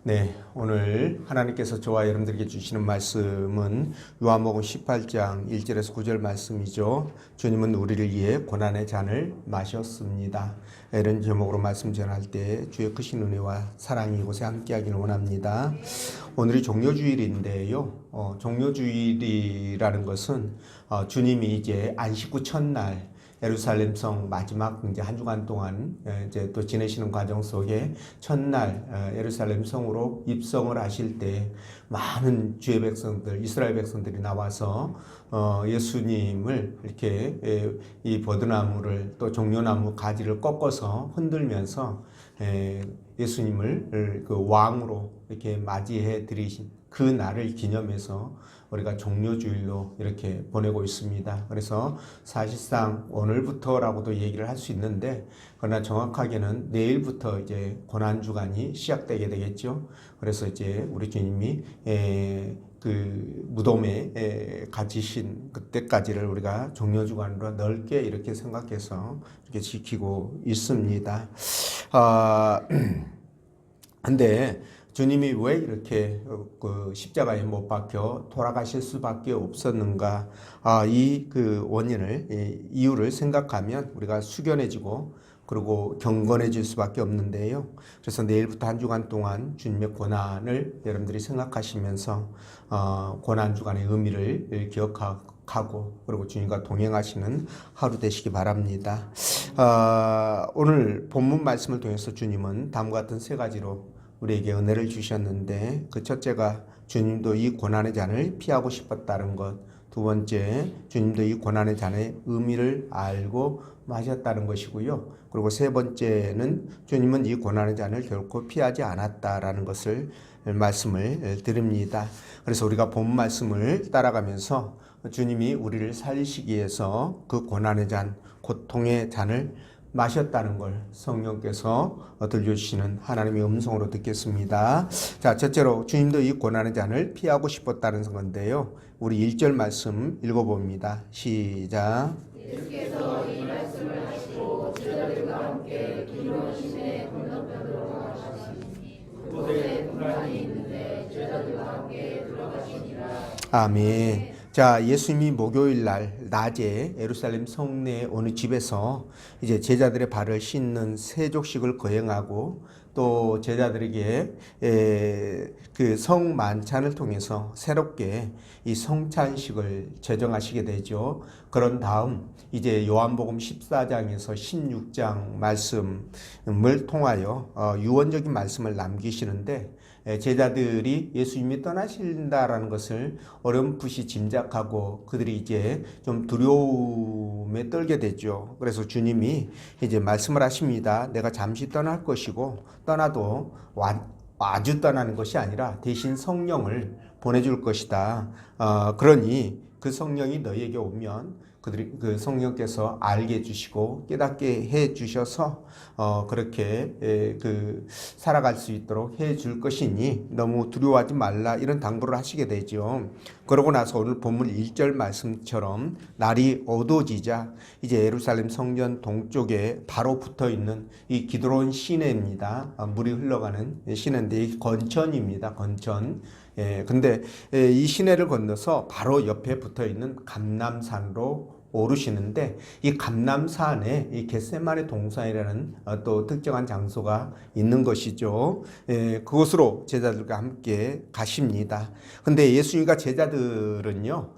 네, 오늘 하나님께서 저와 여러분들에게 주시는 말씀은 요한복음 18장 1절에서 9절 말씀이죠. 주님은 우리를 위해 고난의 잔을 마셨습니다. 이런 제목으로 말씀 전할 때 주의 크신 은혜와 사랑이 이곳에 함께하기를 원합니다. 오늘이 종료주일인데요. 종료주일이라는 것은 주님이 이제 안식 후 첫날 예루살렘 성 마지막 이제 한 주간 동안 이제 또 지내시는 과정 속에 첫날 예루살렘 성으로 입성을 하실 때 많은 주의 백성들, 이스라엘 백성들이 나와서 예수님을 이렇게 이 버드나무를 또 종려나무 가지를 꺾어서 흔들면서 예수님을 그 왕으로 이렇게 맞이해 드리신 그 날을 기념해서 우리가 종료주일로 이렇게 보내고 있습니다. 그래서 사실상 오늘부터라고도 얘기를 할 수 있는데, 그러나 정확하게는 내일부터 이제 고난주간이 시작되게 되겠죠. 그래서 이제 우리 주님이 그 무덤에 갇히신 그때까지를 우리가 종료주간으로 넓게 이렇게 생각해서 이렇게 지키고 있습니다. 근데 주님이 왜 이렇게 그 십자가에 못 박혀 돌아가실 수밖에 없었는가? 이 그 원인을, 이유를 생각하면 우리가 숙연해지고 그리고 경건해질 수밖에 없는데요. 그래서 내일부터 한 주간 동안 주님의 고난을 여러분들이 생각하시면서 고난 주간의 의미를 기억하고 그리고 주님과 동행하시는 하루 되시기 바랍니다. 오늘 본문 말씀을 통해서 주님은 다음과 같은 세 가지로 우리에게 은혜를 주셨는데, 그 첫째가 주님도 이 고난의 잔을 피하고 싶었다는 것, 두 번째 주님도 이 고난의 잔의 의미를 알고 마셨다는 것이고요. 그리고 세 번째는 주님은 이 고난의 잔을 결코 피하지 않았다라는 것을 말씀을 드립니다. 그래서 우리가 본 말씀을 따라가면서 주님이 우리를 살리시기 위해서 그 고난의 잔, 고통의 잔을 마셨다는 걸 성령께서 들려주시는 하나님의 음성으로 듣겠습니다. 자, 첫째로 주님도 이 고난의 잔을 피하고 싶었다는 건데요. 우리 1절 말씀 읽어봅니다. 시작. 예수께서 이 말씀을 하시고 제자들과 함께 기름 시내 건너편으로 가시니 그곳에 분란이 있는데 제자들과 함께 들어가시니라. 아멘. 자, 예수님이 목요일 날 낮에 예루살렘 성내 어느 집에서 이제 제자들의 발을 씻는 세족식을 거행하고 또 제자들에게 그 성만찬을 통해서 새롭게 이 성찬식을 제정하시게 되죠. 그런 다음 이제 요한복음 14장에서 16장 말씀을 통하여 유언적인 말씀을 남기시는데, 제자들이 예수님이 떠나신다라는 것을 어렴풋이 짐작하고 그들이 이제 좀 두려움에 떨게 되죠. 그래서 주님이 이제 말씀을 하십니다. 내가 잠시 떠날 것이고 떠나도 아주 떠나는 것이 아니라 대신 성령을 보내줄 것이다. 그러니 그 성령이 너희에게 오면 그 성령께서 알게 해주시고 깨닫게 해주셔서 그렇게 살아갈 수 있도록 해줄 것이니 너무 두려워하지 말라, 이런 당부를 하시게 되죠. 그러고 나서 오늘 본문 1절 말씀처럼 날이 어두워지자 이제 예루살렘 성전 동쪽에 바로 붙어 있는 이 기드론 시내입니다. 물이 흘러가는 시내인데 이 건천입니다. 건천. 근데 이 시내를 건너서 바로 옆에 붙어 있는 감람산으로 오르시는데, 이 감람산에 이 겟세마네 동산이라는 또 특정한 장소가 있는 것이죠. 그곳으로 제자들과 함께 가십니다. 근데 예수님과 제자들은요,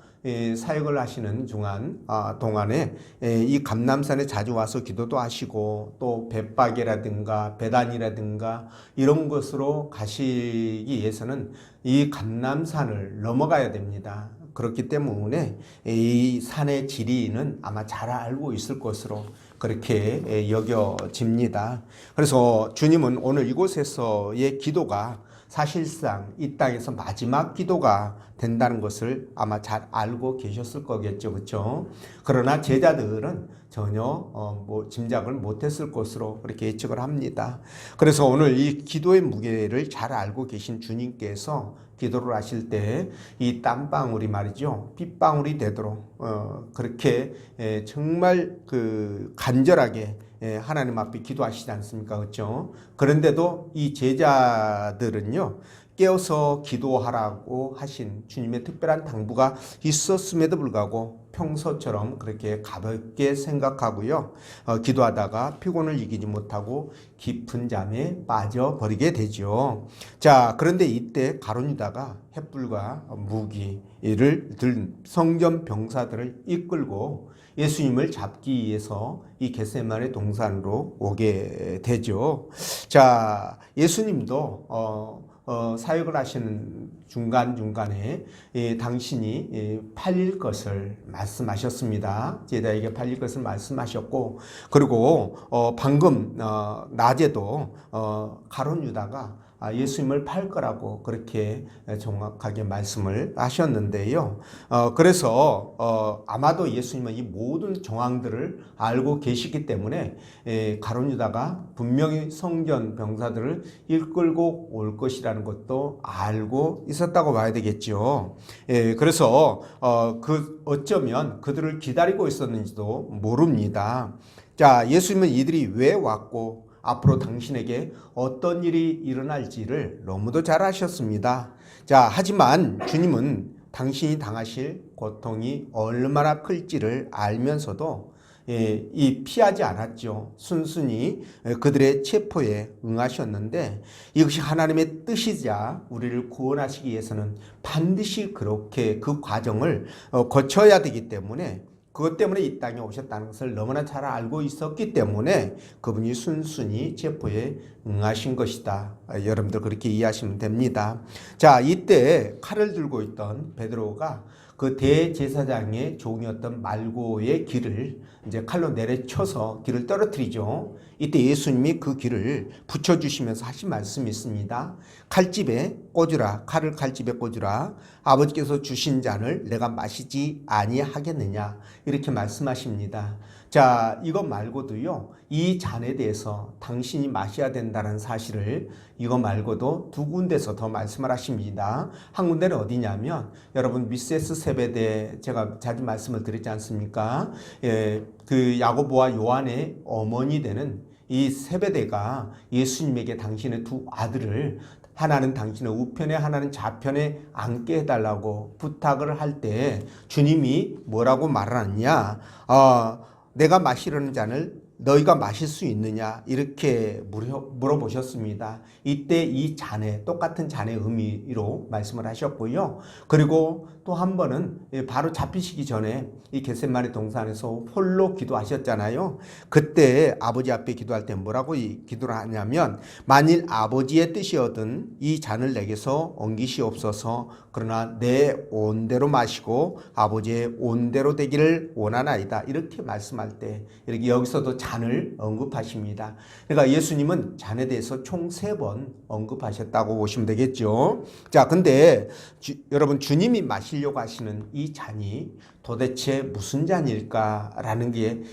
사역을 하시는 동안에 이 감람산에 자주 와서 기도도 하시고 또 벳박이라든가 베단이라든가 이런 곳으로 가시기 위해서는 이 감람산을 넘어가야 됩니다. 그렇기 때문에 이 산의 지리는 아마 잘 알고 있을 것으로 그렇게 여겨집니다. 그래서 주님은 오늘 이곳에서의 기도가 사실상 이 땅에서 마지막 기도가 된다는 것을 아마 잘 알고 계셨을 거겠죠. 그렇죠? 그러나 제자들은 전혀 짐작을 못했을 것으로 그렇게 예측을 합니다. 그래서 오늘 이 기도의 무게를 잘 알고 계신 주님께서 기도를 하실 때 이 땀방울이 말이죠, 빗방울이 되도록 그렇게 정말 그 간절하게 하나님 앞에 기도하시지 않습니까? 그렇죠? 그런데도 이 제자들은요, 깨어서 기도하라고 하신 주님의 특별한 당부가 있었음에도 불구하고 평소처럼 그렇게 가볍게 생각하고요. 기도하다가 피곤을 이기지 못하고 깊은 잠에 빠져버리게 되죠. 자, 그런데 이때 가룟 유다가 횃불과 무기를 든 성전 병사들을 이끌고 예수님을 잡기 위해서 이 겟세마네 동산으로 오게 되죠. 자, 예수님도 사역을 하시는 중간중간에 당신이 팔릴 것을 말씀하셨습니다. 제자에게 팔릴 것을 말씀하셨고, 그리고 방금 낮에도 가룟 유다가 예수님을 팔 거라고 그렇게 정확하게 말씀을 하셨는데요. 그래서 아마도 예수님은 이 모든 정황들을 알고 계시기 때문에 가룟 유다가 분명히 성전 병사들을 이끌고 올 것이라는 것도 알고 있었다고 봐야 되겠죠. 그래서 어쩌면 그들을 기다리고 있었는지도 모릅니다. 자, 예수님은 이들이 왜 왔고 앞으로 당신에게 어떤 일이 일어날지를 너무도 잘 아셨습니다. 자, 하지만 주님은 당신이 당하실 고통이 얼마나 클지를 알면서도 피하지 않았죠. 순순히 그들의 체포에 응하셨는데 이것이 하나님의 뜻이자 우리를 구원하시기 위해서는 반드시 그렇게 그 과정을 거쳐야 되기 때문에 그것 때문에 이 땅에 오셨다는 것을 너무나 잘 알고 있었기 때문에 그분이 순순히 체포에 응하신 것이다. 여러분들 그렇게 이해하시면 됩니다. 자, 이때 칼을 들고 있던 베드로가 그 대제사장의 종이었던 말고의 길을 이제 칼로 내려쳐서 길을 떨어뜨리죠. 이때 예수님이 그 길을 붙여주시면서 하신 말씀이 있습니다. 칼집에 꽂으라. 칼을 칼집에 꽂으라. 아버지께서 주신 잔을 내가 마시지 아니하겠느냐. 이렇게 말씀하십니다. 자, 이것 말고도요, 이 잔에 대해서 당신이 마셔야 된다는 사실을 이거 말고도 두 군데서 더 말씀을 하십니다. 한 군데는 어디냐면 여러분 미세스 세베대 제가 자주 말씀을 드렸지 않습니까? 그 야고보와 요한의 어머니 되는 이 세베대가 예수님에게 당신의 두 아들을 하나는 당신의 우편에 하나는 좌편에 앉게 해달라고 부탁을 할 때 주님이 뭐라고 말하느냐? 내가 마시려는 잔을 너희가 마실 수 있느냐 이렇게 물어보셨습니다. 이때 이 잔에 똑같은 잔의 의미로 말씀을 하셨고요. 그리고 또 한 번은 바로 잡히시기 전에 이 겟세마네 동산에서 홀로 기도하셨잖아요. 그때 아버지 앞에 기도할 때 뭐라고 기도를 하냐면 만일 아버지의 뜻이거든 이 잔을 내게서 옮기시옵소서. 그러나 내 온대로 마시고 아버지의 온대로 되기를 원하나이다. 이렇게 말씀할 때 이렇게 여기서도 잔을 언급하십니다. 그러니까 예수님은 잔에 대해서 총 3번 언급하셨다고 보시면 되겠죠. 자, 근데 여러분 주님이 마시려고 하시는 이 잔이 도대체 무슨 잔일까라는 게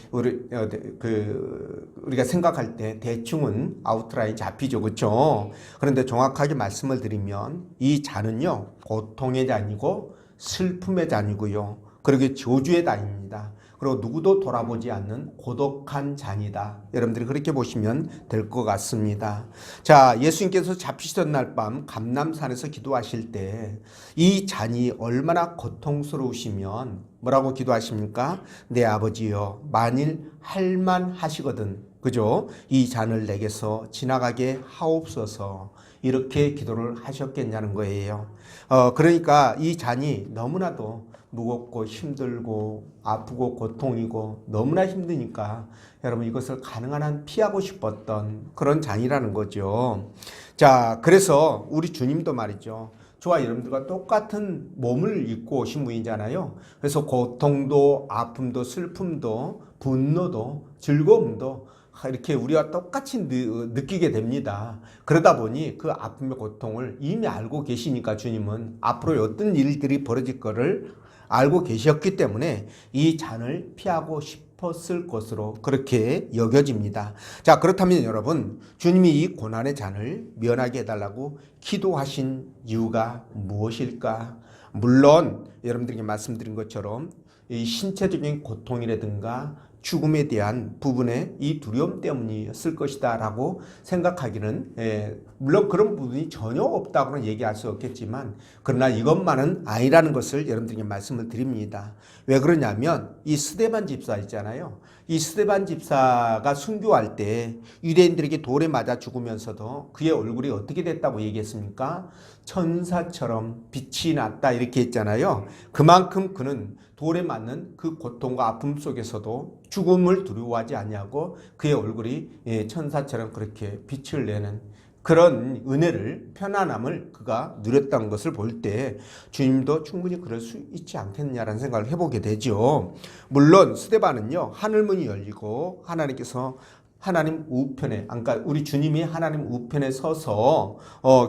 우리가 생각할 때 대충은 아웃라인 잡히죠, 그렇죠? 그런데 정확하게 말씀을 드리면 이 잔은요 고통의 잔이고 슬픔의 잔이고요, 그리고 저주의 잔입니다. 그리고 누구도 돌아보지 않는 고독한 잔이다. 여러분들이 그렇게 보시면 될 것 같습니다. 자, 예수님께서 잡히시던 날 밤 감람산에서 기도하실 때 이 잔이 얼마나 고통스러우시면 뭐라고 기도하십니까? 내 아버지여 만일 할만하시거든 그죠? 이 잔을 내게서 지나가게 하옵소서. 이렇게 기도를 하셨겠냐는 거예요. 그러니까 이 잔이 너무나도 무겁고 힘들고 아프고 고통이고 너무나 힘드니까 여러분 이것을 가능한 한 피하고 싶었던 그런 잔이라는 거죠. 자, 그래서 우리 주님도 말이죠. 저와 여러분들과 똑같은 몸을 입고 오신 분이잖아요. 그래서 고통도 아픔도 슬픔도 분노도 즐거움도 이렇게 우리와 똑같이 느끼게 됩니다. 그러다 보니 그 아픔의 고통을 이미 알고 계시니까 주님은 앞으로 어떤 일들이 벌어질 거를 알고 계셨기 때문에 이 잔을 피하고 싶었을 것으로 그렇게 여겨집니다. 자, 그렇다면 여러분 주님이 이 고난의 잔을 면하게 해달라고 기도하신 이유가 무엇일까? 물론 여러분들에게 말씀드린 것처럼 이 신체적인 고통이라든가 죽음에 대한 부분에 이 두려움 때문이었을 것이다 라고 생각하기는 물론 그런 부분이 전혀 없다고는 얘기할 수 없겠지만 그러나 이것만은 아니라는 것을 여러분들에게 말씀을 드립니다. 왜 그러냐면 이 스데반 집사 있잖아요. 이 스데반 집사가 순교할 때 유대인들에게 돌에 맞아 죽으면서도 그의 얼굴이 어떻게 됐다고 얘기했습니까? 천사처럼 빛이 났다 이렇게 했잖아요. 그만큼 그는 돌에 맞는 그 고통과 아픔 속에서도 죽음을 두려워하지 아니하고 그의 얼굴이 천사처럼 그렇게 빛을 내는 그런 은혜를 편안함을 그가 누렸다는 것을 볼 때 주님도 충분히 그럴 수 있지 않겠느냐라는 생각을 해보게 되죠. 물론 스데반은요 하늘문이 열리고 하나님께서 하나님 우편에, 그러니까 우리 주님이 하나님 우편에 서서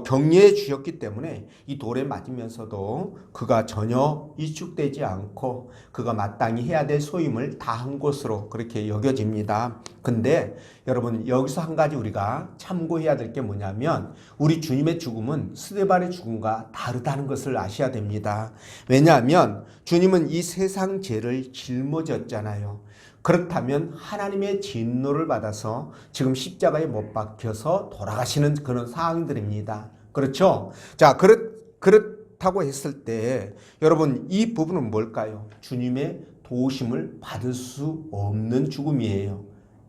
격려해 주셨기 때문에 이 돌에 맞으면서도 그가 전혀 위축되지 않고 그가 마땅히 해야 될 소임을 다한 것으로 그렇게 여겨집니다. 근데 여러분 여기서 한 가지 우리가 참고해야 될 게 뭐냐면 우리 주님의 죽음은 스데반의 죽음과 다르다는 것을 아셔야 됩니다. 왜냐하면 주님은 이 세상 죄를 짊어졌잖아요. 그렇다면 하나님의 진노를 받아서 지금 십자가에 못 박혀서 돌아가시는 그런 상황들입니다. 그렇죠? 자, 그렇다고 했을 때 여러분 이 부분은 뭘까요? 주님의 도우심을 받을 수 없는 죽음이에요.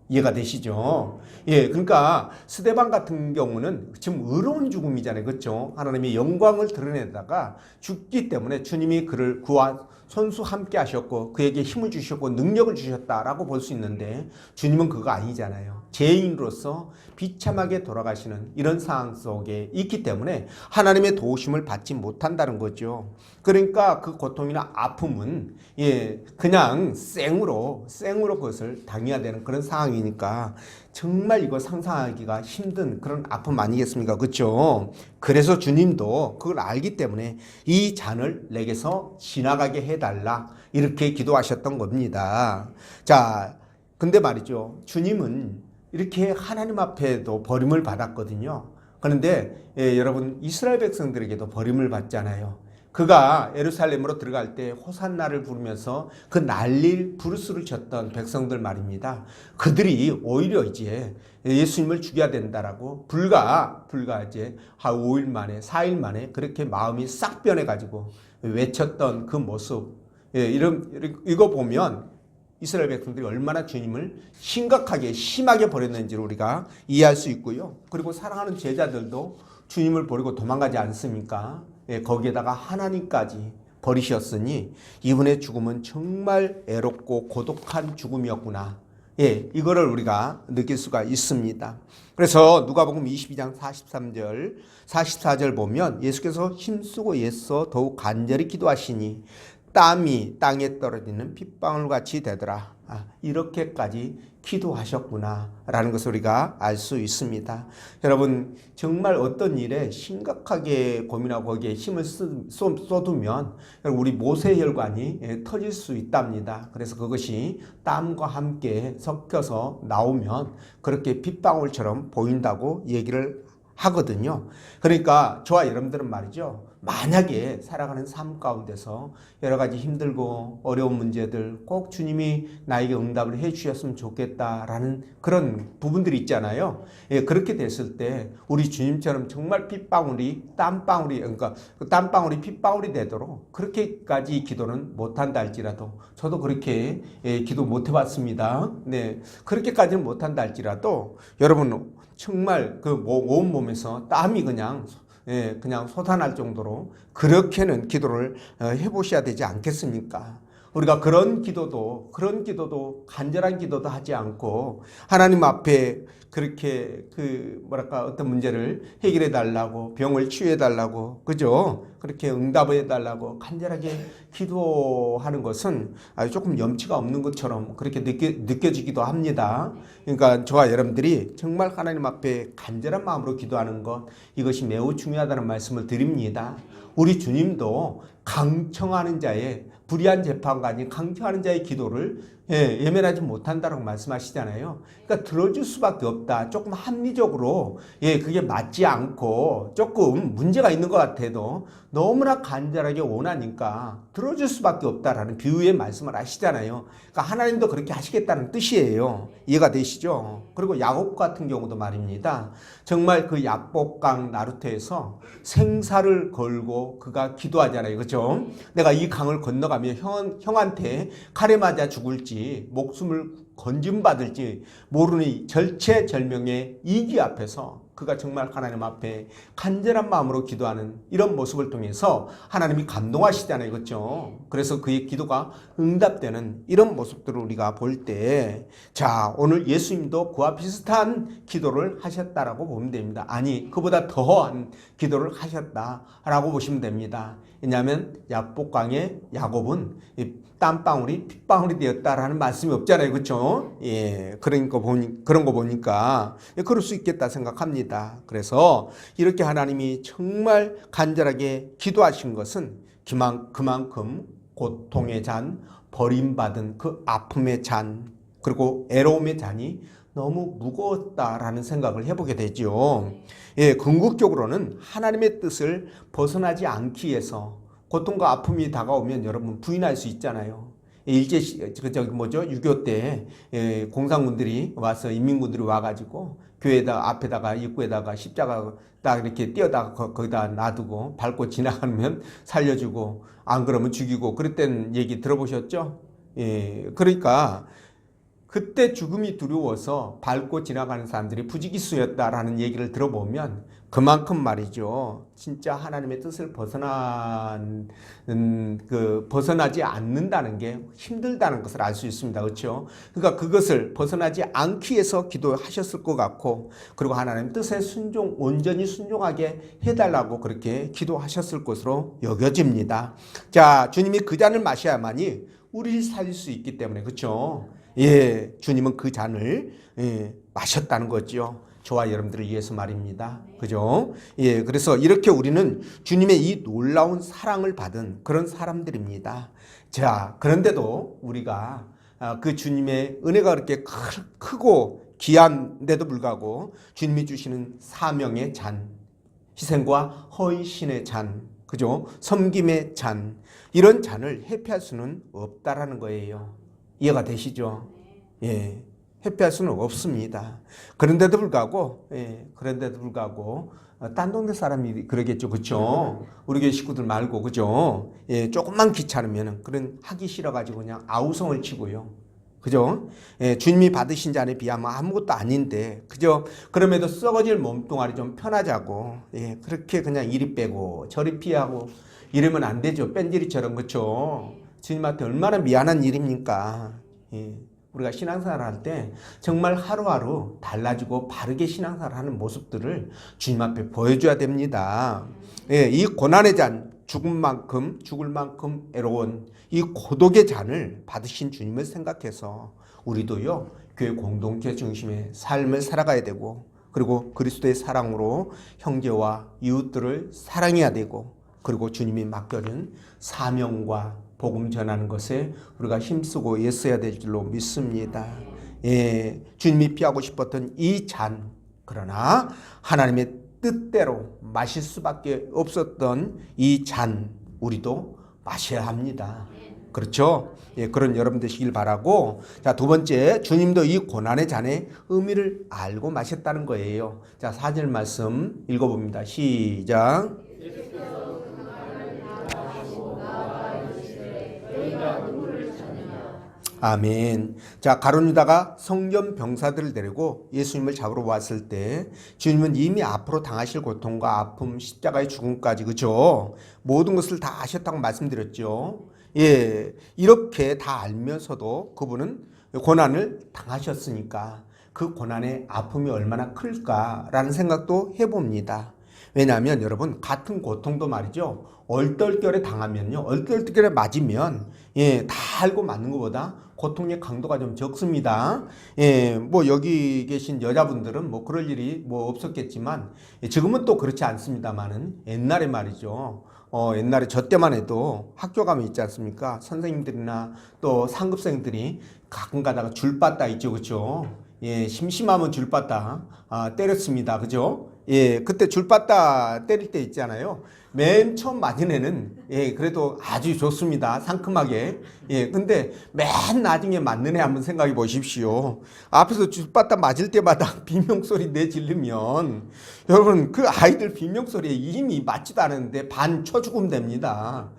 이해가 되시죠? 예, 그러니까 스데반 같은 경우는 지금 의로운 죽음이잖아요. 그렇죠? 하나님의 영광을 드러내다가 죽기 때문에 주님이 그를 구하 손수 함께 하셨고 그에게 힘을 주셨고 능력을 주셨다라고 볼 수 있는데 주님은 그거 아니잖아요. 죄인으로서 비참하게 돌아가시는 이런 상황 속에 있기 때문에 하나님의 도우심을 받지 못한다는 거죠. 그러니까 그 고통이나 아픔은 그냥 생으로 그것을 당해야 되는 그런 상황이니까 정말 이거 상상하기가 힘든 그런 아픔 아니겠습니까? 그렇죠? 그래서 주님도 그걸 알기 때문에 이 잔을 내게서 지나가게 해달라 이렇게 기도하셨던 겁니다. 자, 근데 말이죠. 주님은 이렇게 하나님 앞에도 버림을 받았거든요. 그런데 여러분 이스라엘 백성들에게도 버림을 받잖아요. 그가 예루살렘으로 들어갈 때 호산나를 부르면서 그 난리 부르스를 쳤던 백성들 말입니다. 그들이 오히려 이제 예수님을 죽여야 된다라고 불과 이제 한 5일 만에 4일 만에 그렇게 마음이 싹 변해가지고 외쳤던 그 모습 이거 보면 이스라엘 백성들이 얼마나 주님을 심하게 버렸는지를 우리가 이해할 수 있고요. 그리고 사랑하는 제자들도 주님을 버리고 도망가지 않습니까? 거기에다가 하나님까지 버리셨으니 이분의 죽음은 정말 애롭고 고독한 죽음이었구나. 이거를 우리가 느낄 수가 있습니다. 그래서 누가복음 22장 43절, 44절 보면 예수께서 힘쓰고 애써 더욱 간절히 기도하시니 땀이 땅에 떨어지는 핏방울 같이 되더라. 이렇게까지 기도하셨구나 라는 것을 우리가 알 수 있습니다. 여러분 정말 어떤 일에 심각하게 고민하고 거기에 힘을 쏟으면 우리 모세혈관이 터질 수 있답니다. 그래서 그것이 땀과 함께 섞여서 나오면 그렇게 핏방울처럼 보인다고 얘기를 하거든요. 그러니까 저와 여러분들은 말이죠. 만약에 살아가는 삶 가운데서 여러 가지 힘들고 어려운 문제들 꼭 주님이 나에게 응답을 해 주셨으면 좋겠다라는 그런 부분들이 있잖아요. 그렇게 됐을 때 우리 주님처럼 정말 땀방울이 그러니까 그 땀방울이 핏방울이 되도록 그렇게까지 기도는 못한다 할지라도 저도 그렇게 기도 못 해봤습니다. 네, 그렇게까지는 못한다 할지라도 여러분 정말 그 온 몸에서 땀이 그냥 솟아날 정도로 그렇게는 기도를 해보셔야 되지 않겠습니까? 우리가 그런 기도도 간절한 기도도 하지 않고 하나님 앞에 그렇게 어떤 문제를 해결해 달라고 병을 치유해 달라고 그죠? 그렇게 응답해 달라고 간절하게 기도하는 것은 조금 염치가 없는 것처럼 그렇게 느껴지기도 합니다. 그러니까 저와 여러분들이 정말 하나님 앞에 간절한 마음으로 기도하는 것 이것이 매우 중요하다는 말씀을 드립니다. 우리 주님도 강청하는 자의 불의한 재판관이 강청하는 자의 기도를 예면하지 못한다라고 말씀하시잖아요. 그러니까 들어줄 수밖에 없다. 조금 합리적으로 그게 맞지 않고 조금 문제가 있는 것 같아도 너무나 간절하게 원하니까 들어줄 수밖에 없다라는 비유의 말씀을 하시잖아요. 그러니까 하나님도 그렇게 하시겠다는 뜻이에요. 이해가 되시죠? 그리고 야곱 같은 경우도 말입니다. 정말 그 야복강 나루터에서 생사를 걸고 그가 기도하잖아요. 그렇죠? 내가 이 강을 건너가면 형한테 칼에 맞아 죽을지 목숨을 건짐받을지 모르니 절체절명의 이기 앞에서 그가 정말 하나님 앞에 간절한 마음으로 기도하는 이런 모습을 통해서 하나님이 감동하시잖아요. 그렇죠? 그래서 그의 기도가 응답되는 이런 모습들을 우리가 볼 때, 자, 오늘 예수님도 그와 비슷한 기도를 하셨다라고 보면 됩니다. 아니, 그보다 더한 기도를 하셨다라고 보시면 됩니다. 왜냐하면 야복강의 야곱은 땀방울이 핏방울이 되었다라는 말씀이 없잖아요. 그렇죠? 그런 거 보니까 그럴 수 있겠다 생각합니다. 그래서 이렇게 하나님이 정말 간절하게 기도하신 것은 그만큼 고통의 잔, 버림받은 그 아픔의 잔, 그리고 애로움의 잔이 너무 무거웠다라는 생각을 해보게 되죠. 궁극적으로는 하나님의 뜻을 벗어나지 않기 위해서 고통과 아픔이 다가오면 여러분 부인할 수 있잖아요. 6.25 때 공산군들이 와서 인민군들이 와가지고 교회에다 앞에다가 입구에다가 십자가 딱 이렇게 띄어다가 거기다 놔두고 밟고 지나가면 살려주고 안 그러면 죽이고 그랬던 얘기 들어보셨죠? 그러니까 그때 죽음이 두려워서 밟고 지나가는 사람들이 부지기수였다라는 얘기를 들어보면 그만큼 말이죠. 진짜 하나님의 뜻을 벗어나지 않는다는 게 힘들다는 것을 알 수 있습니다. 그렇죠? 그러니까 그것을 벗어나지 않기 위해서 기도하셨을 것 같고, 그리고 하나님 뜻에 온전히 순종하게 해달라고 그렇게 기도하셨을 것으로 여겨집니다. 자, 주님이 그 잔을 마셔야만이 우리를 살릴 수 있기 때문에, 그렇죠? 주님은 그 잔을 마셨다는 거죠. 저와 여러분들을 위해서 말입니다. 그죠? 그래서 이렇게 우리는 주님의 이 놀라운 사랑을 받은 그런 사람들입니다. 자, 그런데도 우리가 그 주님의 은혜가 그렇게 크고 귀한데도 불구하고 주님이 주시는 사명의 잔, 희생과 헌신의 잔, 그죠? 섬김의 잔, 이런 잔을 회피할 수는 없다라는 거예요. 이해가 되시죠? 회피할 수는 없습니다. 그런데도 불구하고 딴 동네 사람이 그러겠죠. 그렇죠? 우리 교회 식구들 말고, 그죠? 조금만 귀찮으면 그런 하기 싫어가지고 그냥 아우성을 치고요. 그죠? 주님이 받으신 잔에 비하면 아무것도 아닌데, 그죠? 그럼에도 썩어질 몸뚱아리 좀 편하자고, 그렇게 그냥 이리 빼고 저리 피하고 이러면 안 되죠. 뺀질이처럼. 그렇죠? 주님한테 얼마나 미안한 일입니까? 우리가 신앙생활 할 때 정말 하루하루 달라지고 바르게 신앙생활 하는 모습들을 주님 앞에 보여줘야 됩니다. 이 고난의 잔, 죽을 만큼 애로운 이 고독의 잔을 받으신 주님을 생각해서 우리도요, 교회 공동체 중심의 삶을 살아가야 되고, 그리고 그리스도의 사랑으로 형제와 이웃들을 사랑해야 되고, 그리고 주님이 맡겨준 사명과 복음 전하는 것에 우리가 힘쓰고 애써야 될 줄로 믿습니다. 주님이 피하고 싶었던 이 잔, 그러나 하나님의 뜻대로 마실 수밖에 없었던 이 잔, 우리도 마셔야 합니다. 그렇죠? 그런 여러분 되시길 바라고, 자, 두 번째, 주님도 이 고난의 잔의 의미를 알고 마셨다는 거예요. 자, 4절 말씀 읽어봅니다. 시작. 아멘. 자, 가룟 유다가 성전 병사들을 데리고 예수님을 잡으러 왔을 때 주님은 이미 앞으로 당하실 고통과 아픔, 십자가의 죽음까지, 그죠? 모든 것을 다 아셨다고 말씀드렸죠. 이렇게 다 알면서도 그분은 고난을 당하셨으니까 그 고난의 아픔이 얼마나 클까라는 생각도 해봅니다. 왜냐하면 여러분, 같은 고통도 말이죠, 얼떨결에 당하면요, 얼떨결에 맞으면 다 알고 맞는 것보다 고통의 강도가 좀 적습니다. 예, 뭐 여기 계신 여자분들은 뭐 그럴 일이 뭐 없었겠지만 지금은 또 그렇지 않습니다만은 옛날에 말이죠. 옛날에 저 때만 해도 학교 가면 있지 않습니까? 선생님들이나 또 상급생들이 가끔 가다가 줄 빠따 있죠, 그렇죠? 예, 심심하면 줄 빠따 때렸습니다, 그죠? 예, 그때 줄 빠따 때릴 때 있잖아요. 맨 처음 맞은 애는 예, 그래도 아주 좋습니다, 상큼하게. 예, 근데 맨 나중에 맞는 애 한번 생각해 보십시오. 앞에서 줄 빠따 맞을 때마다 비명소리 내지르면 여러분 그 아이들 비명소리에 이미 맞지도 않았는데 반 쳐죽으면 됩니다.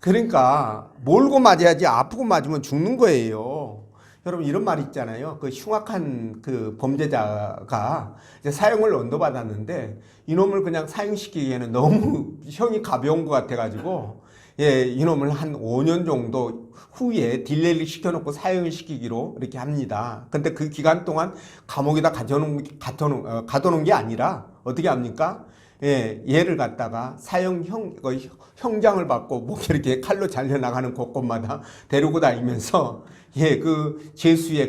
그러니까 몰고 맞아야지 아프고 맞으면 죽는 거예요. 여러분 이런 말 있잖아요. 그 흉악한 그 범죄자가 이제 사형을 언도받았는데 이놈을 그냥 사형시키기에는 너무 형이 가벼운 것 같아가지고 예, 이놈을 한 5년 정도 후에 딜레이를 시켜놓고 사형을 시키기로 이렇게 합니다. 근데 그 기간 동안 감옥에다 가둬놓은 게 아니라 어떻게 합니까? 예, 얘를 갖다가 형장을 받고 뭐 이렇게 칼로 잘려나가는 곳곳마다 데리고 다니면서 예, 그 죄수의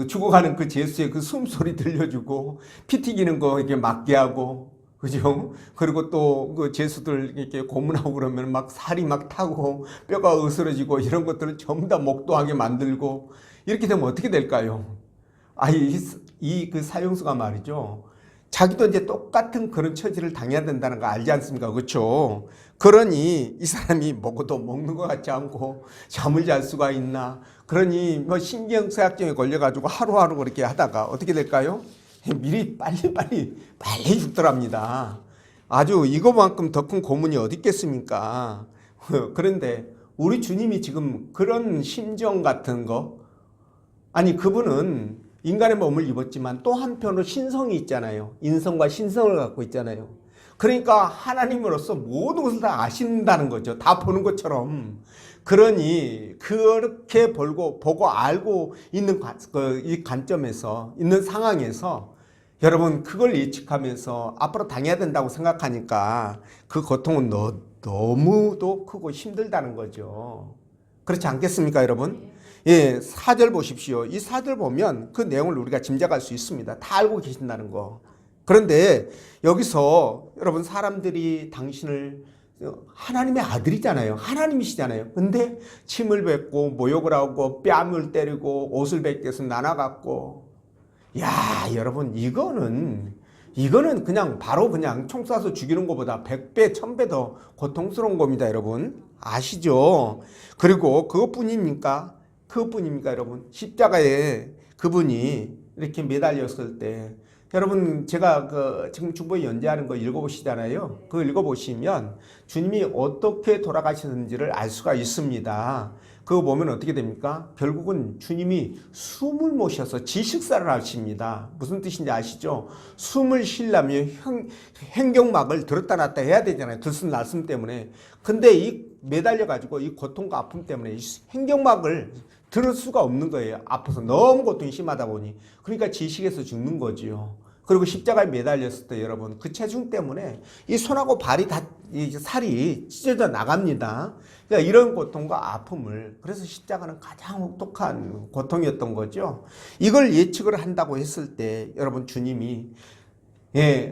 죽어가는 그 죄수의 그 숨소리 들려주고 피 튀기는 거 이렇게 맞게 하고 그죠? 그리고 또 그 죄수들 이렇게 고문하고 그러면 막 살이 막 타고 뼈가 으스러지고 이런 것들을 전부 다 목도하게 만들고 이렇게 되면 어떻게 될까요? 그 사형수가 말이죠. 자기도 이제 똑같은 그런 처지를 당해야 된다는 거 알지 않습니까? 그렇죠? 그러니 이 사람이 먹어도 먹는 것 같지 않고 잠을 잘 수가 있나? 그러니 뭐 신경쇠약증에 걸려가지고 하루하루 그렇게 하다가 어떻게 될까요? 미리 빨리 죽더랍니다. 아주 이거만큼 더 큰 고문이 어디 있겠습니까? 그런데 우리 주님이 지금 그런 심정 같은 거, 아니 그분은 인간의 몸을 입었지만 또 한편으로 신성이 있잖아요. 인성과 신성을 갖고 있잖아요. 그러니까 하나님으로서 모든 것을 다 아신다는 거죠. 다 보는 것처럼. 그러니 그렇게 보고 알고 있는 이 관점에서 있는 상황에서 여러분 그걸 예측하면서 앞으로 당해야 된다고 생각하니까 그 고통은 너무도 크고 힘들다는 거죠. 그렇지 않겠습니까, 여러분? 예, 4절 보십시오. 이 4절 보면 그 내용을 우리가 짐작할 수 있습니다. 다 알고 계신다는 거. 그런데 여기서 여러분 사람들이 당신을 하나님의 아들이잖아요. 하나님이시잖아요. 근데 침을 뱉고 모욕을 하고 뺨을 때리고 옷을 벗겨서 나눠갖고 야, 여러분 이거는 그냥 바로 그냥 총 쏴서 죽이는 것보다 100배, 1000배 더 고통스러운 겁니다, 여러분. 아시죠? 그리고 그것뿐입니까, 여러분? 십자가에 그분이 이렇게 매달렸을 때 여러분 제가 지금 중보에 연재하는 거 읽어보시잖아요. 그거 읽어보시면 주님이 어떻게 돌아가셨는지를 알 수가 있습니다. 그거 보면 어떻게 됩니까? 결국은 주님이 숨을 못 쉬어서 지식사를 하십니다. 무슨 뜻인지 아시죠? 숨을 쉬려면 행경막을 들었다 놨다 해야 되잖아요. 들숨 때문에. 근데 이 매달려가지고 이 고통과 아픔 때문에 이 행경막을 들을 수가 없는 거예요. 아파서 너무 고통이 심하다 보니. 그러니까 지식에서 죽는 거지요. 그리고 십자가에 매달렸을 때 여러분 그 체중 때문에 이 손하고 발이 다 살이 찢어져 나갑니다. 그러니까 이런 고통과 아픔을, 그래서 십자가는 가장 혹독한 고통이었던 거죠. 이걸 예측을 한다고 했을 때 여러분 주님이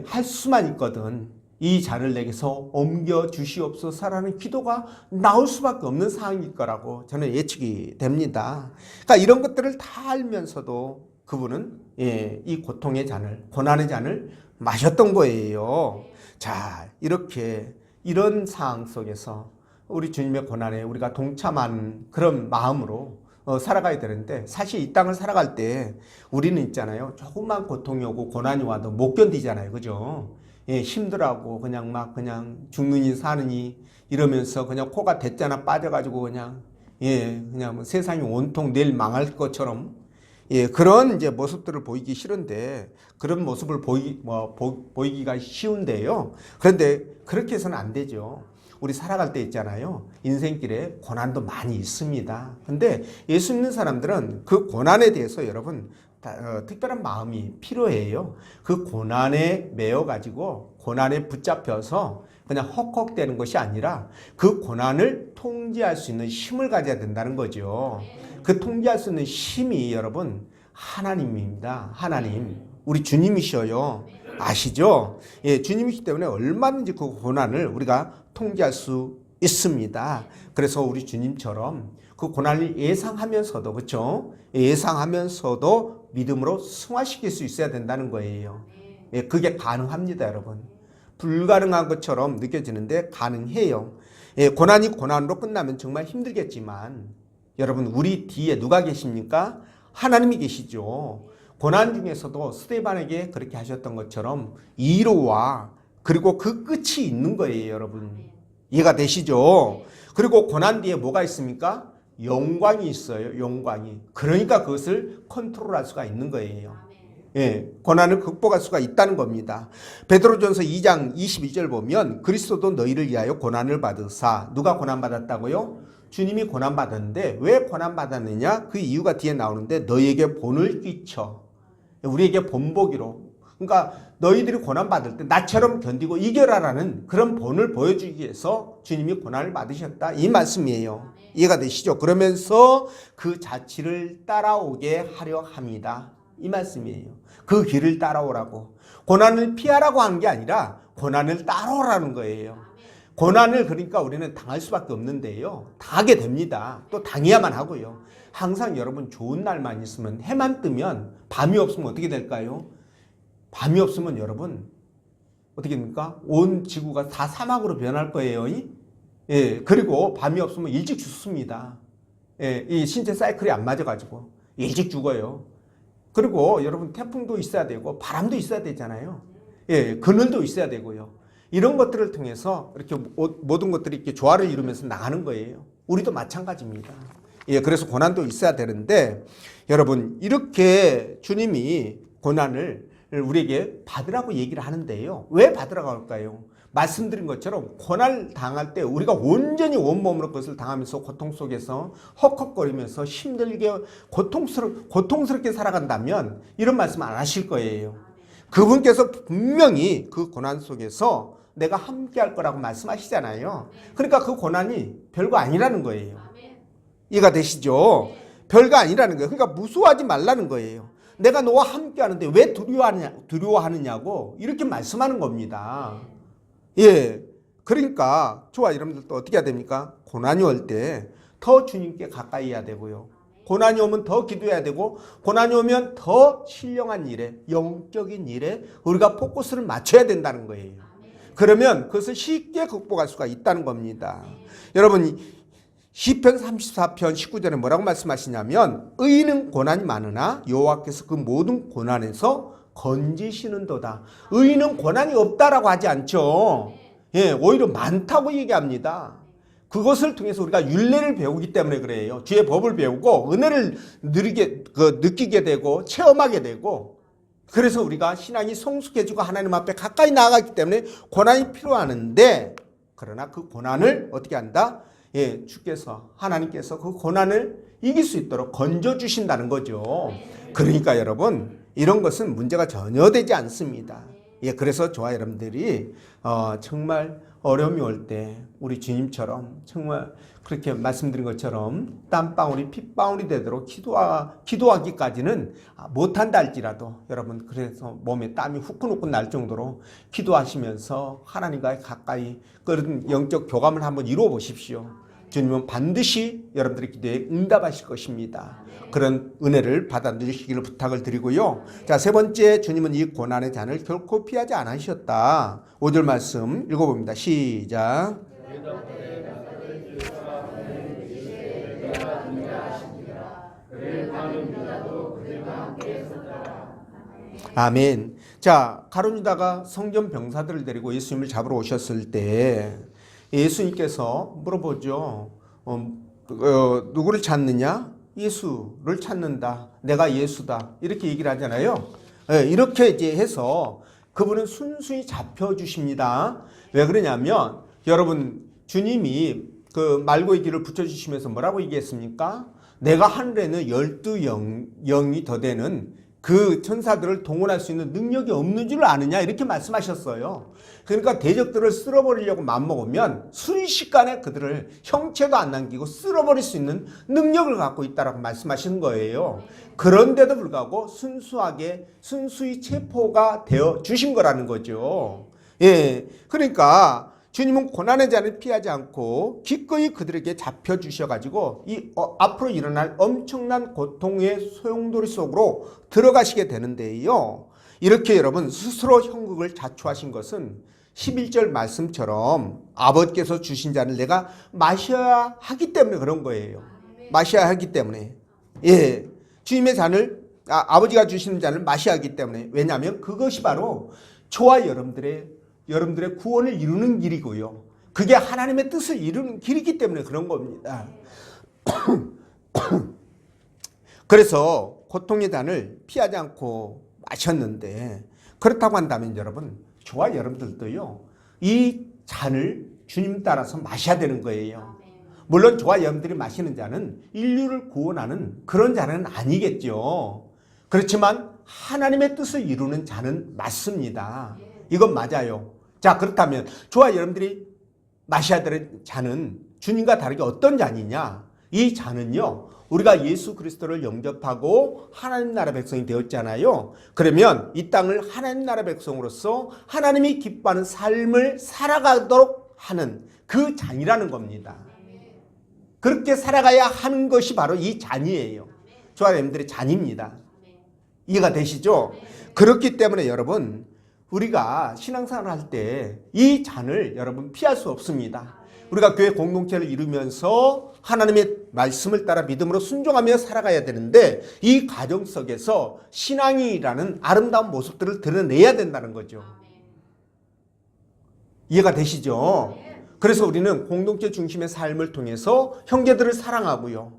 할 수만 있거든 이 잔을 내게서 옮겨 주시옵소서라는 기도가 나올 수밖에 없는 상황일 거라고 저는 예측이 됩니다. 그러니까 이런 것들을 다 알면서도 그분은 이 고통의 잔을, 고난의 잔을 마셨던 거예요. 자, 이런 상황 속에서 우리 주님의 고난에 우리가 동참한 그런 마음으로 살아가야 되는데, 사실 이 땅을 살아갈 때 우리는 있잖아요. 조금만 고통이 오고 고난이 와도 못 견디잖아요. 그죠? 힘들하고 그냥 죽느니 사느니 이러면서 그냥 코가 대자나 빠져가지고 그냥 뭐 세상이 온통 내일 망할 것처럼 그런 이제 모습들을 보이기 싫은데, 그런 모습을 보이기가 쉬운데요. 그런데 그렇게 해서는 안 되죠. 우리 살아갈 때 있잖아요. 인생길에 고난도 많이 있습니다. 근데 예수 믿는 사람들은 그 고난에 대해서 여러분 특별한 마음이 필요해요. 그 고난에 매여가지고 고난에 붙잡혀서 그냥 헉헉대는 것이 아니라 그 고난을 통제할 수 있는 힘을 가져야 된다는 거죠. 그 통제할 수 있는 힘이 여러분 하나님입니다. 하나님. 우리 주님이셔요. 아시죠? 예, 주님이기 때문에 얼마든지 그 고난을 우리가 통제할 수 있습니다. 그래서 우리 주님처럼 그 고난을 예상하면서도, 그렇죠? 예상하면서도 믿음으로 승화시킬 수 있어야 된다는 거예요. 예, 그게 가능합니다, 여러분. 불가능한 것처럼 느껴지는데 가능해요. 예, 고난이 고난으로 끝나면 정말 힘들겠지만 여러분, 우리 뒤에 누가 계십니까? 하나님이 계시죠. 고난 중에서도 스데반에게 그렇게 하셨던 것처럼 위로와 그리고 그 끝이 있는 거예요, 여러분. 이해가 되시죠? 그리고 고난 뒤에 뭐가 있습니까? 영광이 있어요, 영광이. 그러니까 그것을 컨트롤할 수가 있는 거예요. 예, 고난을 극복할 수가 있다는 겁니다. 베드로전서 2장 22절 보면 그리스도도 너희를 위하여 고난을 받으사. 누가 고난 받았다고요? 주님이 고난 받았는데 왜 고난 받았느냐? 그 이유가 뒤에 나오는데 너희에게 본을 끼쳐. 우리에게 본보기로. 그러니까 너희들이 고난 받을 때 나처럼 견디고 이겨라라는 그런 본을 보여주기 위해서 주님이 고난을 받으셨다. 이 말씀이에요. 이해가 되시죠? 그러면서 그 자취를 따라오게 하려 합니다. 이 말씀이에요. 그 길을 따라오라고. 고난을 피하라고 한 게 아니라 고난을 따라오라는 거예요. 고난을 그러니까 우리는 당할 수밖에 없는데요. 당하게 됩니다. 또 당해야만 하고요. 항상 여러분 좋은 날만 있으면 해만 뜨면 밤이 없으면 어떻게 될까요? 밤이 없으면 여러분 어떻게 됩니까? 온 지구가 다 사막으로 변할 거예요. 예, 그리고 밤이 없으면 일찍 죽습니다. 예, 이 신체 사이클이 안 맞아가지고 일찍 죽어요. 그리고 여러분 태풍도 있어야 되고 바람도 있어야 되잖아요. 예, 그늘도 있어야 되고요. 이런 것들을 통해서 이렇게 모든 것들이 이렇게 조화를 이루면서 나가는 거예요. 우리도 마찬가지입니다. 예, 그래서 고난도 있어야 되는데 여러분 이렇게 주님이 고난을 우리에게 받으라고 얘기를 하는데요. 왜 받으라고 할까요? 말씀드린 것처럼 고난을 당할 때 우리가 온전히 온몸으로 그것을 당하면서 고통 속에서 헉헉거리면서 힘들게 고통스럽게 살아간다면 이런 말씀 안 하실 거예요. 그분께서 분명히 그 고난 속에서 내가 함께 할 거라고 말씀하시잖아요. 그러니까 그 고난이 별거 아니라는 거예요. 이해가 되시죠? 별거 아니라는 거예요. 그러니까 무서워하지 말라는 거예요. 내가 너와 함께 하는데 왜 두려워하느냐고 이렇게 말씀하는 겁니다. 예. 그러니까 저와 여러분들도 어떻게 해야 됩니까? 고난이 올 때 더 주님께 가까이 해야 되고요. 고난이 오면 더 기도해야 되고 고난이 오면 더 신령한 일에 영적인 일에 우리가 포커스를 맞춰야 된다는 거예요. 그러면 그것을 쉽게 극복할 수가 있다는 겁니다. 여러분 시편 34편 19절에 뭐라고 말씀하시냐면 의인은 고난이 많으나 여호와께서 그 모든 고난에서 건지시는도다. 의인은 고난이 없다라고 하지 않죠. 예, 오히려 많다고 얘기합니다. 그것을 통해서 우리가 율례를 배우기 때문에 그래요. 주의 법을 배우고 은혜를 느끼게 되고 체험하게 되고 그래서 우리가 신앙이 성숙해지고 하나님 앞에 가까이 나아가기 때문에 고난이 필요하는데 그러나 그 고난을 어떻게 한다? 예, 주께서 하나님께서 그 고난을 이길 수 있도록 건져주신다는 거죠. 그러니까 여러분 이런 것은 문제가 전혀 되지 않습니다. 예, 그래서 저와 여러분들이 정말 어려움이 올 때 우리 주님처럼 정말 그렇게 말씀드린 것처럼 땀방울이 핏방울이 되도록 기도하기까지는 못한다 할지라도 여러분 그래서 몸에 땀이 후끈후끈 날 정도로 기도하시면서 하나님과 가까이 그런 영적 교감을 한번 이루어 보십시오. 주님은 반드시 여러분들의 기도에 응답하실 것입니다. 그런 은혜를 받아 누리시기를 부탁을 드리고요. 자, 세 번째, 주님은 이 고난의 잔을 결코 피하지 않으셨다. 5절 말씀 읽어봅니다. 시작. 아멘. 자, 가룟 유다가 성전 병사들을 데리고 예수님을 잡으러 오셨을 때 예수님께서 물어보죠. 누구를 찾느냐? 예수를 찾는다. 내가 예수다. 이렇게 얘기를 하잖아요. 이렇게 이제 해서 그분은 순순히 잡혀주십니다. 왜 그러냐면 여러분 주님이 그 말고의 길을 붙여주시면서 뭐라고 얘기했습니까? 내가 하늘에는 12 영이 더 되는 그 천사들을 동원할 수 있는 능력이 없는 줄 아느냐 이렇게 말씀하셨어요. 그러니까 대적들을 쓸어버리려고 맘먹으면 순식간에 그들을 형체도 안 남기고 쓸어버릴 수 있는 능력을 갖고 있다라고 말씀하시는 거예요. 그런데도 불구하고 순수히 체포가 되어 주신 거라는 거죠. 예, 그러니까 주님은 고난의 잔을 피하지 않고 기꺼이 그들에게 잡혀주셔가지고 앞으로 일어날 엄청난 고통의 소용돌이 속으로 들어가시게 되는데요. 이렇게 여러분 스스로 형극을 자초하신 것은 11절 말씀처럼 아버지께서 주신 잔을 내가 마셔야 하기 때문에 그런 거예요. 마셔야 하기 때문에. 예, 주님의 잔을 아버지가 주시는 잔을 마셔야 하기 때문에. 왜냐하면 그것이 바로 저와 여러분들의 구원을 이루는 길이고요. 그게 하나님의 뜻을 이루는 길이기 때문에 그런 겁니다. 그래서 고통의 잔을 피하지 않고 마셨는데, 그렇다고 한다면 여러분, 저와 여러분들도요, 이 잔을 주님 따라서 마셔야 되는 거예요. 물론 저와 여러분들이 마시는 잔은 인류를 구원하는 그런 잔은 아니겠죠. 그렇지만 하나님의 뜻을 이루는 잔은 맞습니다. 이건 맞아요. 자, 그렇다면 저와 여러분들이 마셔야 될 잔은 주님과 다르게 어떤 잔이냐? 이 잔은요, 우리가 예수 그리스도를 영접하고 하나님 나라 백성이 되었잖아요. 그러면 이 땅을 하나님 나라 백성으로서 하나님이 기뻐하는 삶을 살아가도록 하는 그 잔이라는 겁니다. 그렇게 살아가야 하는 것이 바로 이 잔이에요. 저와 여러분들의 잔입니다. 이해가 되시죠? 그렇기 때문에 여러분, 우리가 신앙생활을 할 때 이 잔을 여러분 피할 수 없습니다. 우리가 교회 공동체를 이루면서 하나님의 말씀을 따라 믿음으로 순종하며 살아가야 되는데, 이 과정 속에서 신앙이라는 아름다운 모습들을 드러내야 된다는 거죠. 이해가 되시죠? 그래서 우리는 공동체 중심의 삶을 통해서 형제들을 사랑하고요,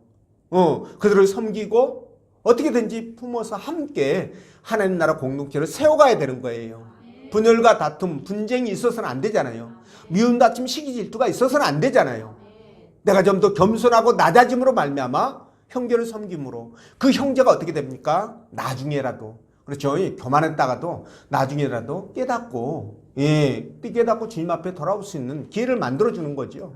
그들을 섬기고 어떻게든지 품어서 함께 하나님 나라 공동체를 세워가야 되는 거예요. 분열과 다툼, 분쟁이 있어서는 안 되잖아요. 미움, 다툼, 시기, 질투가 있어서는 안 되잖아요. 내가 좀 더 겸손하고 낮아짐으로 말미암아 형제를 섬김으로 그 형제가 어떻게 됩니까? 나중에라도, 그렇죠, 교만했다가도 나중에라도 깨닫고, 깨닫고 주님 앞에 돌아올 수 있는 기회를 만들어주는 거죠.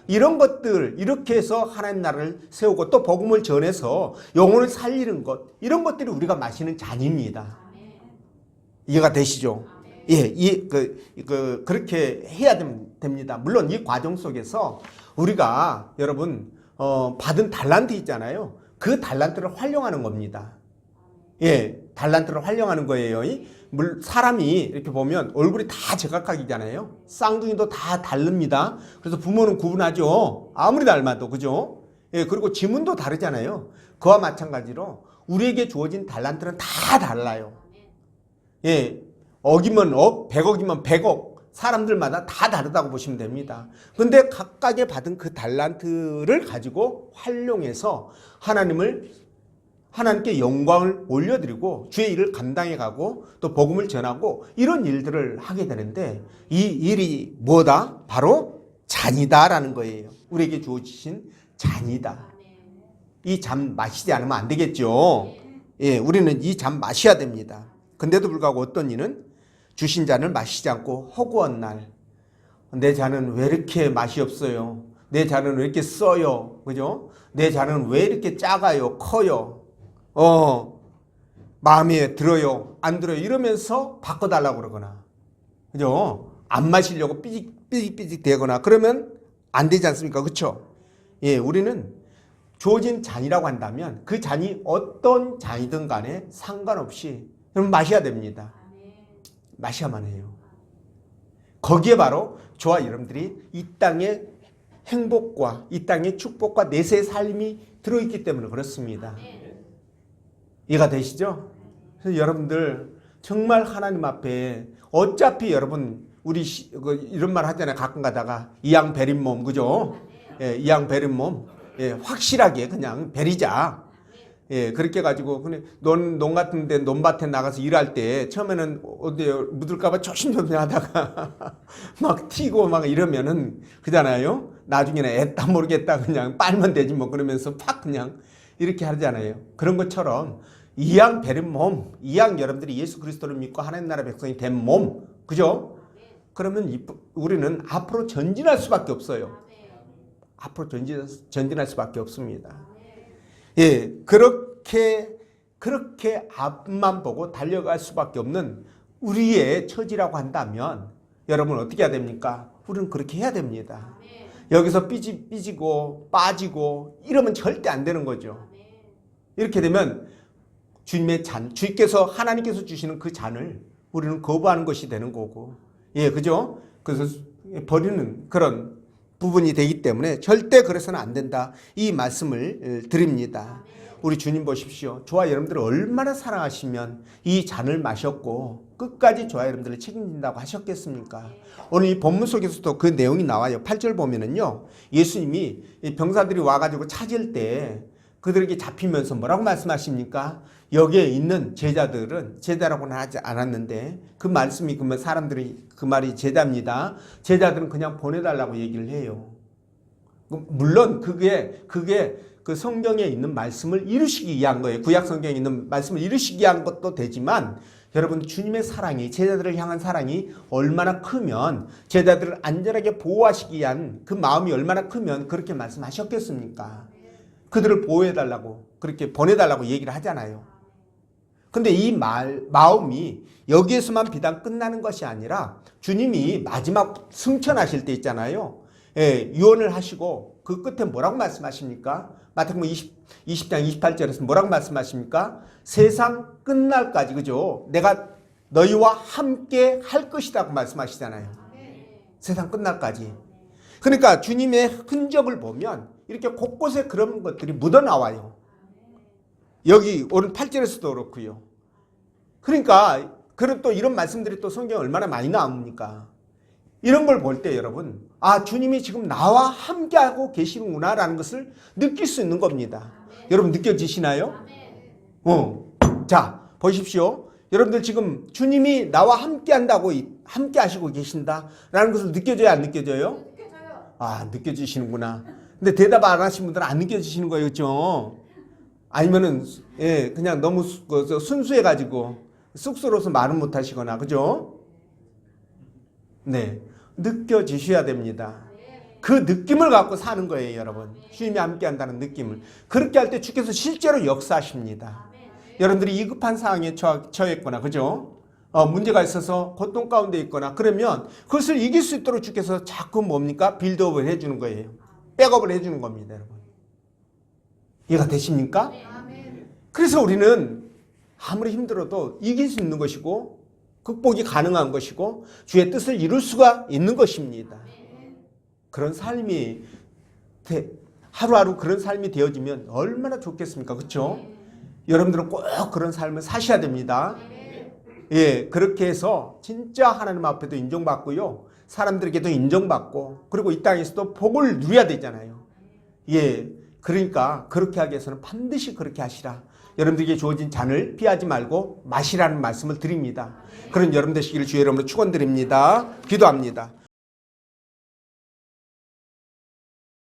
이런 것들, 이렇게 해서 하나님 나라를 세우고 또 복음을 전해서 영혼을 살리는 것, 이런 것들이 우리가 마시는 잔입니다. 이해가 되시죠? 예, 그렇게 해야 됩니다. 물론 이 과정 속에서 우리가 여러분, 받은 달란트 있잖아요. 그 달란트를 활용하는 겁니다. 예, 달란트를 활용하는 거예요. 사람이 이렇게 보면 얼굴이 다 제각각이잖아요. 쌍둥이도 다 다릅니다. 그래서 부모는 구분하죠. 아무리 닮아도, 그죠? 예, 그리고 지문도 다르잖아요. 그와 마찬가지로 우리에게 주어진 달란트는 다 달라요. 예, 억이면 억, 100억이면 100억, 사람들마다 다 다르다고 보시면 됩니다. 근데 각각의 받은 그 달란트를 가지고 활용해서 하나님께 영광을 올려드리고 주의 일을 감당해가고 또 복음을 전하고 이런 일들을 하게 되는데, 이 일이 뭐다? 바로 잔이다라는 거예요. 우리에게 주어지신 잔이다. 이 잔 마시지 않으면 안 되겠죠. 예, 우리는 이 잔 마셔야 됩니다. 근데도 불구하고 어떤 이는 주신 잔을 마시지 않고 허구한 날, 내 잔은 왜 이렇게 맛이 없어요? 내 잔은 왜 이렇게 써요? 그죠? 내 잔은 왜 이렇게 작아요? 커요? 마음에 들어요? 안 들어요? 이러면서 바꿔달라고 그러거나, 그죠? 안 마시려고 삐직삐직 대거나 그러면 안 되지 않습니까? 그렇죠? 예, 우리는 주어진 잔이라고 한다면 그 잔이 어떤 잔이든 간에 상관없이 그럼 마셔야 됩니다. 마셔야만 해요. 거기에 바로 저와 여러분들이 이 땅의 행복과 이 땅의 축복과 내세의 삶이 들어있기 때문에 그렇습니다. 이해가 되시죠? 그래서 여러분들 정말 하나님 앞에, 어차피 여러분 우리 이런 말 하잖아요. 가끔 가다가 이양 베린 몸, 그죠? 예, 이양 베린 몸, 예, 확실하게 그냥 베리자. 예, 그렇게 가지고 그냥 논 같은데 논밭에 나가서 일할 때 처음에는 어디 묻을까봐 조심조심 하다가 막 튀고 막 이러면은 그잖아요. 나중에는 애따 모르겠다 그냥 빨면 되지 뭐 그러면서 팍 그냥 이렇게 하잖아요. 그런 것처럼 이왕 베른 몸, 이왕 여러분들이 예수 그리스도를 믿고 하나님 나라 백성이 된 몸, 그죠? 그러면 우리는 앞으로 전진할 수밖에 없어요. 앞으로 전진할 수밖에 없습니다. 예, 그렇게 앞만 보고 달려갈 수밖에 없는 우리의 처지라고 한다면 여러분 어떻게 해야 됩니까? 우리는 그렇게 해야 됩니다. 여기서 삐지고 빠지고 이러면 절대 안 되는 거죠. 이렇게 되면 주님의 잔, 하나님께서 주시는 그 잔을 우리는 거부하는 것이 되는 거고, 예, 그죠? 그래서 버리는 그런 부분이 되기 때문에 절대 그래서는 안 된다. 이 말씀을 드립니다. 우리 주님 보십시오. 저와 여러분들을 얼마나 사랑하시면 이 잔을 마셨고 끝까지 저와 여러분들을 책임진다고 하셨겠습니까? 오늘 이 본문 속에서도 그 내용이 나와요. 8절 보면은요, 예수님이 병사들이 와가지고 찾을 때 그들에게 잡히면서 뭐라고 말씀하십니까? 여기에 있는 제자들은, 제자라고는 하지 않았는데 그 말씀이 그러면 사람들이 그 말이 제자입니다. 제자들은 그냥 보내달라고 얘기를 해요. 물론 그게 그 성경에 있는 말씀을 이루시기 위한 거예요. 구약 성경에 있는 말씀을 이루시기 위한 것도 되지만 여러분, 주님의 사랑이, 제자들을 향한 사랑이 얼마나 크면, 제자들을 안전하게 보호하시기 위한 그 마음이 얼마나 크면 그렇게 말씀하셨겠습니까? 그들을 보호해달라고, 그렇게 보내달라고 얘기를 하잖아요. 근데 이 마음이 여기에서만 비단 끝나는 것이 아니라 주님이 마지막 승천하실 때 있잖아요. 예, 유언을 하시고 그 끝에 뭐라고 말씀하십니까? 마태복음 20장 28절에서 뭐라고 말씀하십니까? 세상 끝날까지, 그죠? 내가 너희와 함께 할 것이라고 말씀하시잖아요. 세상 끝날까지. 그러니까 주님의 흔적을 보면 이렇게 곳곳에 그런 것들이 묻어나와요. 여기 오늘 8절에서도 그렇고요. 그러니까 그런 또 이런 말씀들이 또 성경에 얼마나 많이 나옵니까? 이런 걸 볼 때 여러분, 아, 주님이 지금 나와 함께하고 계시는구나라는 것을 느낄 수 있는 겁니다. 여러분 느껴지시나요? 자, 보십시오. 여러분들 지금 주님이 나와 함께한다고, 함께 하시고 계신다라는 것을 느껴져요, 안 느껴져요? 아, 느껴지시는구나. 근데 대답 안 하신 분들은 안 느껴지시는 거예요, 그렇죠? 아니면은, 예, 그냥 너무 순수해가지고 쑥스러워서 말은 못 하시거나, 그죠? 네. 느껴지셔야 됩니다. 그 느낌을 갖고 사는 거예요, 여러분. 주님이 함께 한다는 느낌을. 그렇게 할 때 주께서 실제로 역사하십니다. 여러분들이 위급한 상황에 처했거나, 그죠? 문제가 있어서 고통 가운데 있거나, 그러면 그것을 이길 수 있도록 주께서 자꾸 뭡니까? 빌드업을 해주는 거예요. 백업을 해주는 겁니다, 여러분. 이해가 되십니까? 그래서 우리는 아무리 힘들어도 이길 수 있는 것이고, 극복이 가능한 것이고, 주의 뜻을 이룰 수가 있는 것입니다. 그런 삶이, 하루하루 그런 삶이 되어지면 얼마나 좋겠습니까? 그렇죠? 여러분들은 꼭 그런 삶을 사셔야 됩니다. 예, 그렇게 해서 진짜 하나님 앞에도 인정받고요, 사람들에게도 인정받고, 그리고 이 땅에서도 복을 누려야 되잖아요. 예, 그러니까 그렇게 하기 위해서는 반드시 그렇게 하시라. 여러분들에게 주어진 잔을 피하지 말고 마시라는 말씀을 드립니다. 그런 여러분 되시기를 주의 이름으로 축원드립니다. 기도합니다.